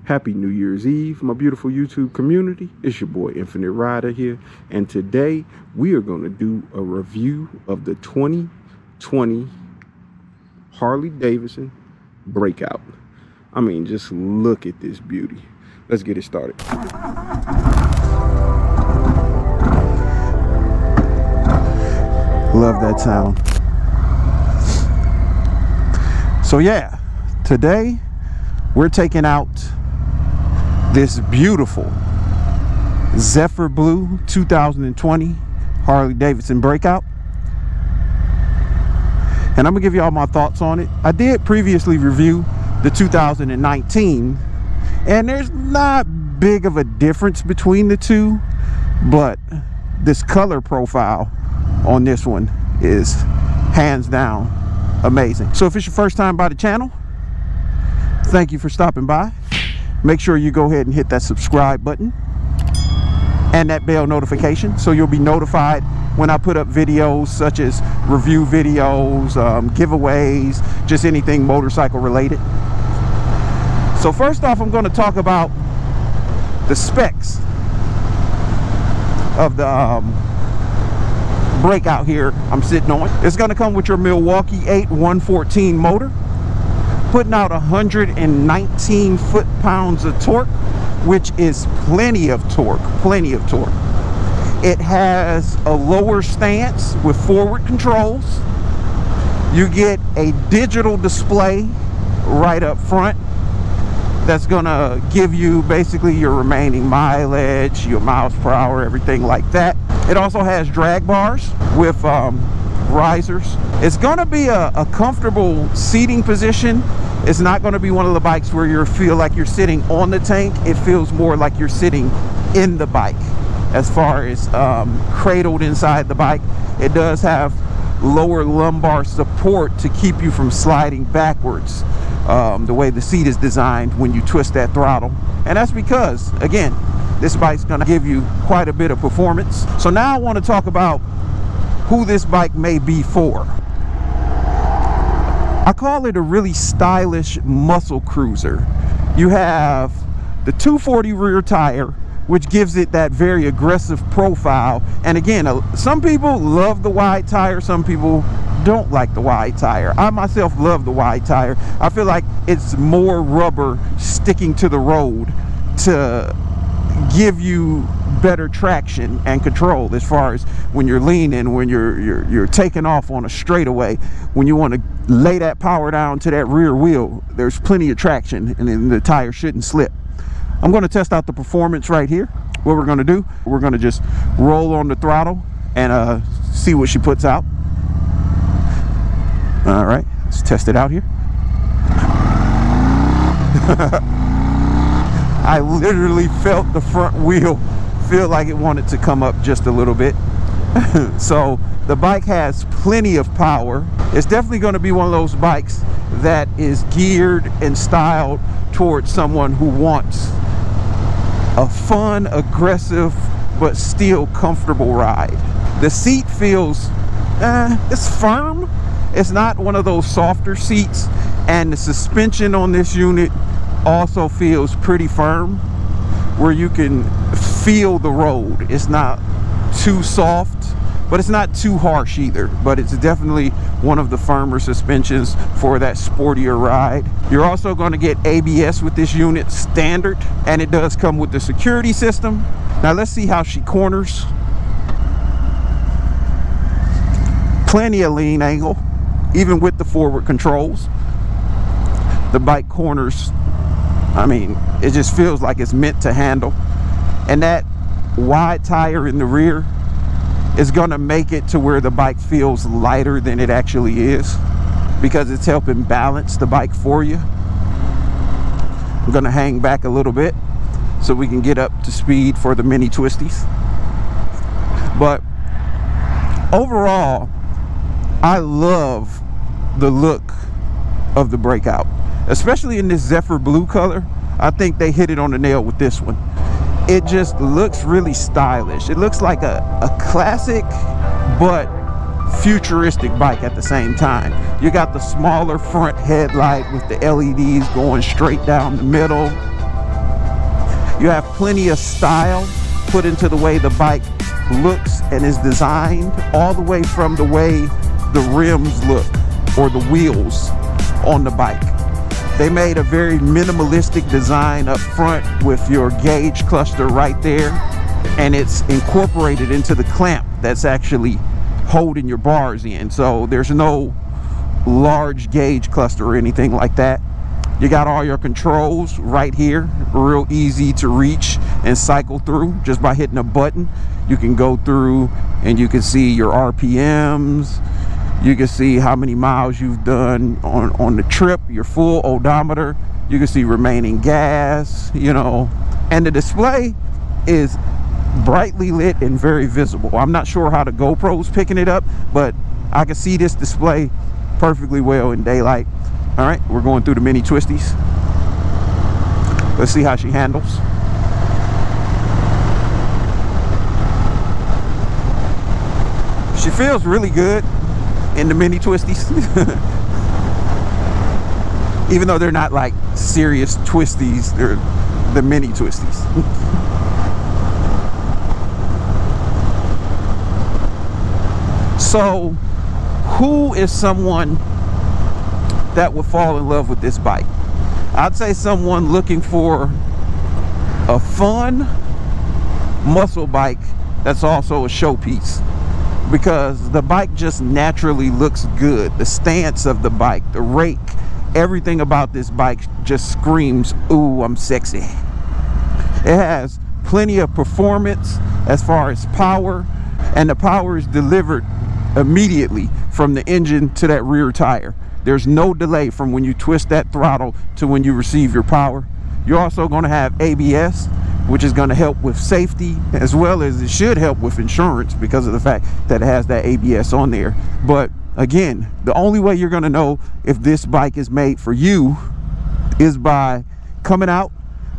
Happy New Year's Eve, my beautiful YouTube community. It's your boy Infinite Ryda here, and today we are going to do a review of the 2020 Harley-Davidson Breakout. I mean, just look at this beauty. Let's get it started. Love that sound. So yeah, today we're taking out this beautiful Zephyr Blue 2020 Harley-Davidson Breakout, and I'm gonna give you all my thoughts on it. I did previously review the 2019, and there's not big of a difference between the two, but this color profile on this one is hands down amazing. So if it's your first time by the channel, thank you for stopping by. Make sure you go ahead and hit that subscribe button and that bell notification so you'll be notified when I put up videos such as review videos, giveaways, just anything motorcycle related. So first off, I'm going to talk about the specs of the Breakout here I'm sitting on. It's going to come with your Milwaukee 8 114 motor, putting out 119 foot-pounds of torque, which is plenty of torque. It has a lower stance with forward controls. You get a digital display right up front that's gonna give you basically your remaining mileage, your miles per hour, everything like that. It also has drag bars with risers. It's gonna be a comfortable seating position. It's not gonna be one of the bikes where you feel like you're sitting on the tank. It feels more like you're sitting in the bike as far as cradled inside the bike. It does have lower lumbar support to keep you from sliding backwards, the way the seat is designed when you twist that throttle. And that's because, again, this bike's gonna give you quite a bit of performance. So now I wanna talk about who this bike may be for. I call it a really stylish muscle cruiser. You have the 240 rear tire, which gives it that very aggressive profile. And again, some people love the wide tire, some people don't like the wide tire. I myself love the wide tire. I feel like it's more rubber sticking to the road to give you better traction and control as far as when you're leaning, when you're taking off on a straightaway, when you want to lay that power down to that rear wheel. There's plenty of traction and then the tire shouldn't slip. I'm going to test out the performance right here. What we're going to do, we're going to just roll on the throttle and see what she puts out. All right, let's test it out here. I literally felt the front wheel feel like it wanted to come up just a little bit. So the bike has plenty of power. It's definitely going to be one of those bikes that is geared and styled towards someone who wants a fun, aggressive, but still comfortable ride. The seat feels, it's firm. It's not one of those softer seats, and the suspension on this unit also feels pretty firm, where you can feel the road. It's not too soft, but it's not too harsh either. But it's definitely one of the firmer suspensions for that sportier ride. You're also going to get ABS with this unit standard, and it does come with the security system. Now let's see how she corners. Plenty of lean angle, even with the forward controls. The bike corners, I mean, it just feels like it's meant to handle. And that wide tire in the rear is going to make it to where the bike feels lighter than it actually is, because it's helping balance the bike for you. I'm going to hang back a little bit so we can get up to speed for the mini twisties. But overall, I love the look of the Breakout, especially in this Zephyr Blue color. I think they hit it on the nail with this one. It just looks really stylish. It looks like a classic but futuristic bike at the same time. You got the smaller front headlight with the LEDs going straight down the middle. You have plenty of style put into the way the bike looks and is designed, all the way from the way the rims look or the wheels on the bike. They made a very minimalistic design up front with your gauge cluster right there, and it's incorporated into the clamp that's actually holding your bars in. So there's no large gauge cluster or anything like that. You got all your controls right here, real easy to reach and cycle through just by hitting a button. You can go through and you can see your RPMs. You can see how many miles you've done on the trip, your full odometer. You can see remaining gas, you know, and the display is brightly lit and very visible. I'm not sure how the GoPro's picking it up, but I can see this display perfectly well in daylight. All right, we're going through the mini twisties. Let's see how she handles. She feels really good in the mini twisties. Even though they're not like serious twisties, they're the mini twisties. So who is someone that would fall in love with this bike? I'd say someone looking for a fun muscle bike that's also a showpiece, because the bike just naturally looks good. The stance of the bike, the rake, everything about this bike just screams, ooh, I'm sexy. It has plenty of performance as far as power, and the power is delivered immediately from the engine to that rear tire. There's no delay from when you twist that throttle to when you receive your power. You're also going to have ABS, which is going to help with safety, as well as it should help with insurance because of the fact that it has that ABS on there. But again, the only way you're going to know if this bike is made for you is by coming out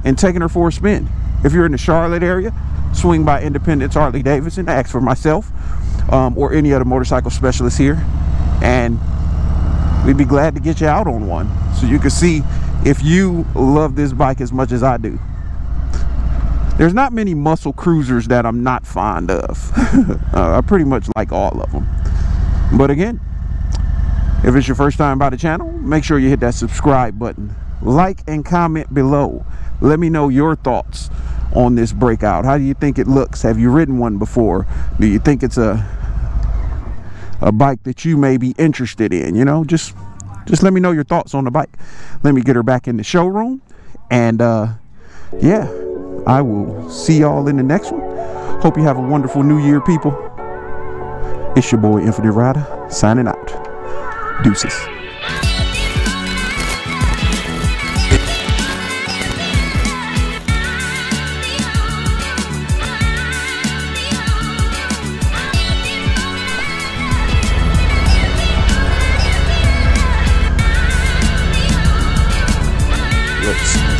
and taking her for a spin. If you're in the Charlotte area, swing by Independence Harley-Davidson, ask for myself or any other motorcycle specialist here, and we'd be glad to get you out on one so you can see if you love this bike as much as I do. There's not many muscle cruisers that I'm not fond of. I pretty much like all of them. But again, if it's your first time by the channel, make sure you hit that subscribe button. Like and comment below. Let me know your thoughts on this Breakout. How do you think it looks? Have you ridden one before? Do you think it's a bike that you may be interested in? You know, just let me know your thoughts on the bike. Let me get her back in the showroom, and yeah, I will see y'all in the next one. Hope you have a wonderful new year, people. It's your boy Infinite Ryda signing out. Deuces.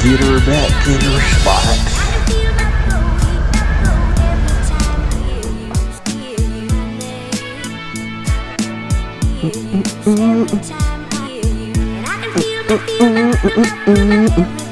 Get her back in her spot. Mm-mm-mm-mm.